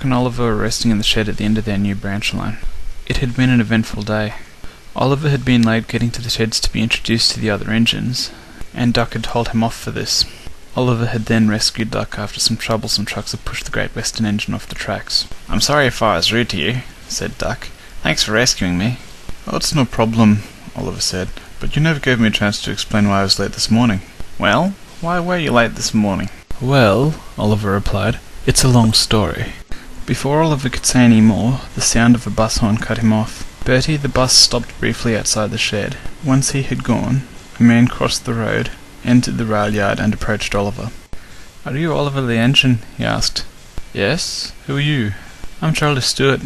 Duck and Oliver were resting in the shed at the end of their new branch line. It had been an eventful day. Oliver had been late getting to the sheds to be introduced to the other engines, and Duck had told him off for this. Oliver had then rescued Duck after some troublesome trucks had pushed the Great Western engine off the tracks. "I'm sorry if I was rude to you," said Duck. "Thanks for rescuing me." "Oh, it's no problem," Oliver said, "but you never gave me a chance to explain why I was late this morning." "Well, why were you late this morning?" "Well," Oliver replied, "it's a long story." Before Oliver could say any more, the sound of a bus horn cut him off. Bertie the bus stopped briefly outside the shed. Once he had gone, a man crossed the road, entered the rail yard, and approached Oliver. "Are you Oliver the engine?" he asked. "Yes. Who are you?" "I'm Charlie Stewart.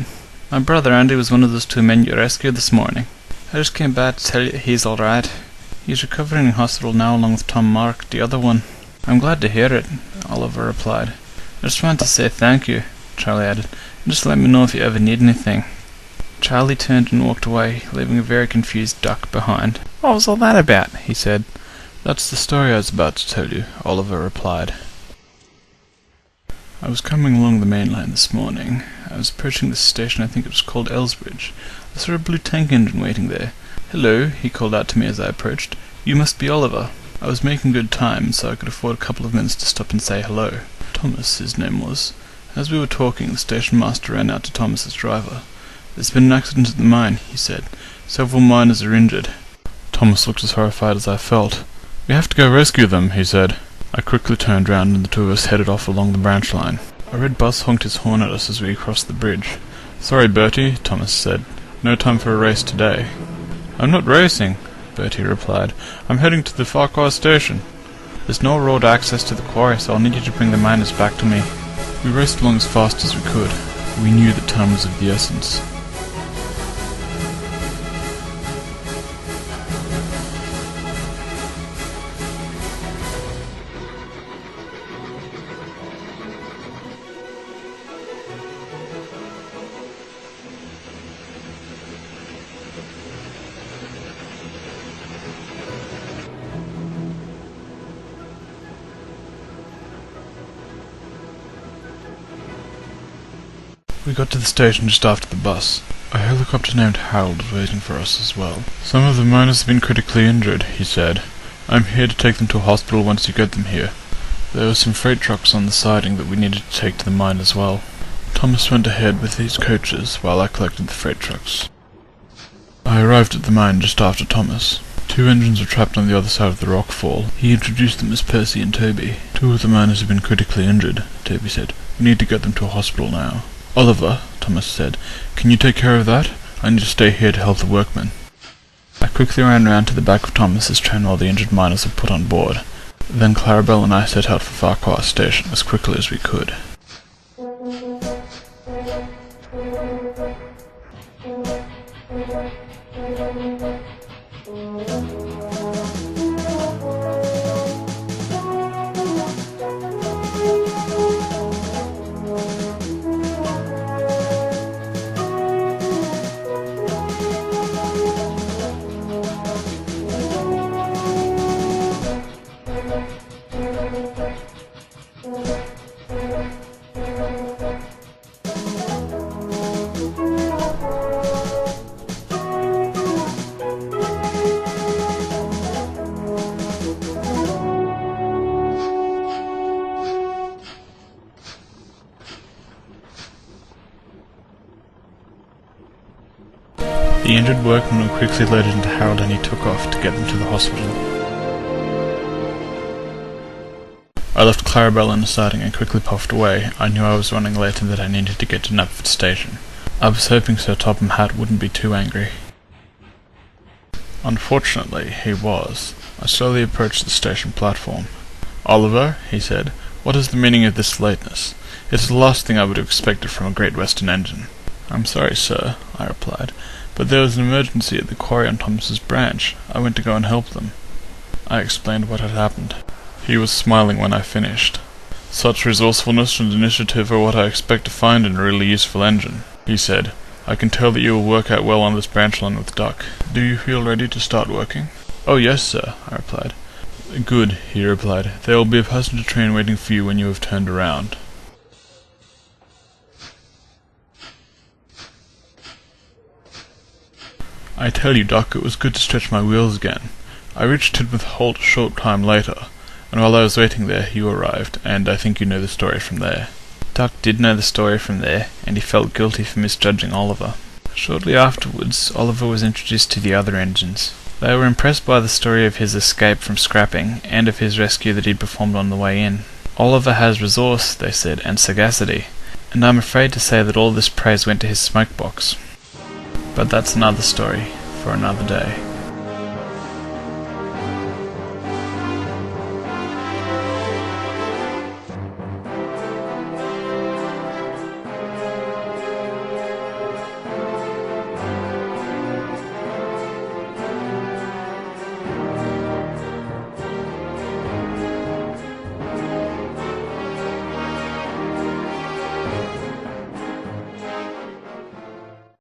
My brother Andy was one of those two men you rescued this morning. I just came back to tell you he's all right. He's recovering in hospital now along with Tom Mark, the other one." "I'm glad to hear it," Oliver replied. "I just wanted to say thank you," Charlie added, "and just let me know if you ever need anything." Charlie turned and walked away, leaving a very confused Duck behind. "What was all that about?" he said. "That's the story I was about to tell you," Oliver replied. "I was coming along the main line this morning. I was approaching this station, I think it was called Elsbridge. I saw a blue tank engine waiting there. 'Hello,' he called out to me as I approached. 'You must be Oliver.' I was making good time, so I could afford a couple of minutes to stop and say hello. Thomas, his name was. As we were talking, the station master ran out to Thomas's driver. 'There's been an accident at the mine,' he said. 'Several miners are injured.' Thomas looked as horrified as I felt. 'We have to go rescue them,' he said. I quickly turned round and the two of us headed off along the branch line. A red bus honked his horn at us as we crossed the bridge. 'Sorry, Bertie,' Thomas said. 'No time for a race today.' 'I'm not racing,' Bertie replied. 'I'm heading to the Farquhar station. There's no road access to the quarry, so I'll need you to bring the miners back to me.' We raced along as fast as we could. We knew that time was of the essence. We got to the station just after the bus. A helicopter named Harold was waiting for us as well. 'Some of the miners have been critically injured,' he said. 'I'm here to take them to a hospital once you get them here. There were some freight trucks on the siding that we needed to take to the mine as well.' Thomas went ahead with these coaches while I collected the freight trucks. I arrived at the mine just after Thomas. 2 engines were trapped on the other side of the rock fall. He introduced them as Percy and Toby. 2 of the miners have been critically injured, Toby said. 'We need to get them to a hospital now.' 'Oliver,' Thomas said, 'can you take care of that? I need to stay here to help the workmen.' I quickly ran round to the back of Thomas's train while the injured miners were put on board. Then Clarabelle and I set out for Farquhar station as quickly as we could. The injured workmen were quickly loaded into Harold and he took off to get them to the hospital. I left Clarabelle in the siding and quickly puffed away. I knew I was running late and that I needed to get to Knapford station. I was hoping Sir Topham Hatt wouldn't be too angry. Unfortunately, he was. I slowly approached the station platform. 'Oliver,' he said, 'what is the meaning of this lateness? It's the last thing I would have expected from a Great Western engine.' 'I'm sorry, sir,' I replied, 'but there was an emergency at the quarry on Thomas's branch. I went to go and help them.' I explained what had happened. He was smiling when I finished. 'Such resourcefulness and initiative are what I expect to find in a really useful engine,' he said. 'I can tell that you will work out well on this branch line with Duck. Do you feel ready to start working?' 'Oh, yes, sir,' I replied. 'Good,' he replied. 'There will be a passenger train waiting for you when you have turned around.' I tell you, Doc, it was good to stretch my wheels again. I reached Tidmouth Holt a short time later, and while I was waiting there, you arrived, and I think you know the story from there. Doc did know the story from there, and he felt guilty for misjudging Oliver. Shortly afterwards, Oliver was introduced to the other engines. They were impressed by the story of his escape from scrapping, and of his rescue that he'd performed on the way in. Oliver has resource, they said, and sagacity, and I'm afraid to say that all this praise went to his smokebox. But that's another story, for another day.